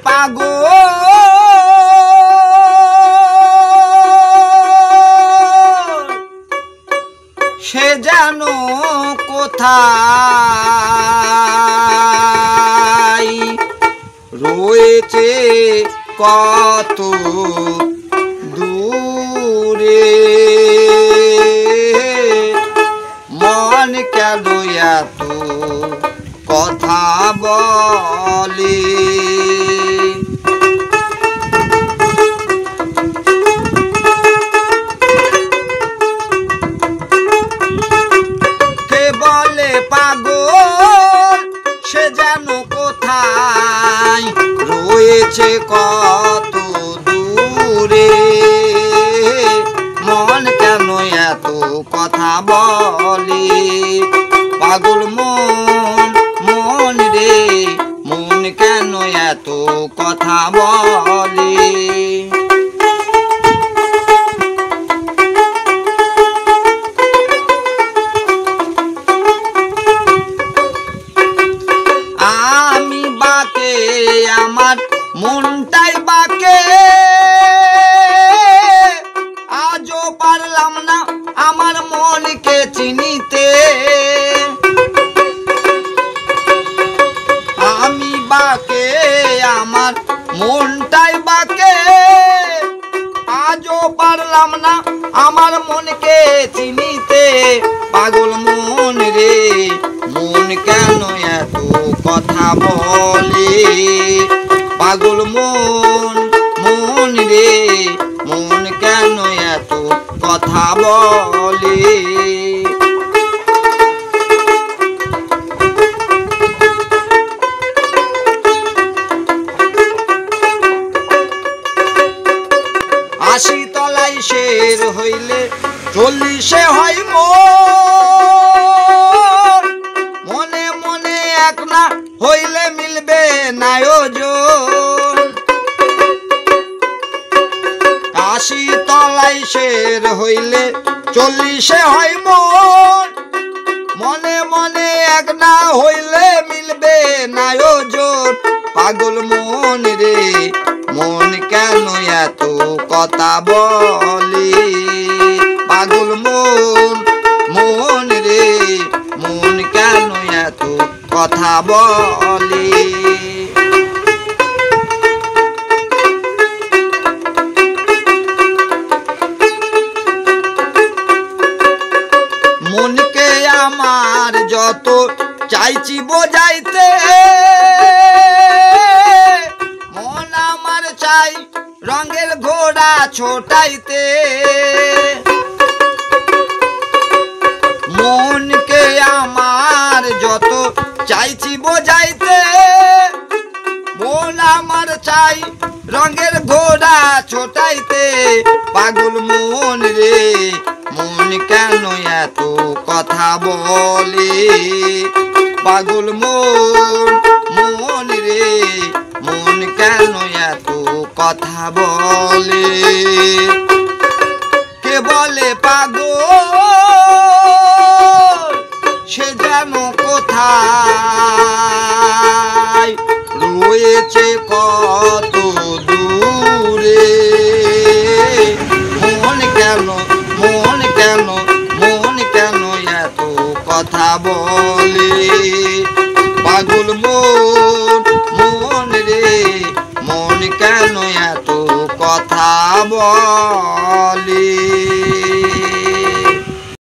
পাগল সে যেন কোথায় রয়েছে কত দূরে মন কেন এত কথা বলে কে বলে পাগল সে যেন কোথায় রয়েছে কত দূরে মন কেন এত কথা বলে পাগল মন রে মন কেন এত কথা বলে আমি বাকে আমার মনটাই বাকে আজও পারলাম না আমার মনকে চিনিতে আমি বাকে আমার মনটাই বাকে আজও পারলাম না আমার মনকে চিনিতে পাগল মন রে মন কেন এত কথা বলে পাগল মন রে মন কেন এত কথা বলে আশি তলায় শের হইলে 40 হয় মনে মনে এক না হইলে মিলবে না ওজন আশি তলায় শের হইলে 40 হয় মনে মনে এক না হইলে মিলবে না ওজন পাগল মন রে মন কেন এত কথা বলে পাগল মন রে মন কেন এত কথা বলে মনকে আমার যত চাইছি বোঝাইতে মন আমার চাই রঙের ঘোড়া ছোটাইতে মনকে আমার যত চাইছি বোঝাইতে মন আমার চাই রঙের ঘোড়া ছোটাইতে পাগল মন রে মন কেন এত কথা বলে পাগল মন রে মন কেন এত কথা বলে কে বলে পাগল সে যেন কোথায় রয়েছে কত দূরে মন কেন এত কথা বলে পাগল মন রে মন কেন এত কথা বলে।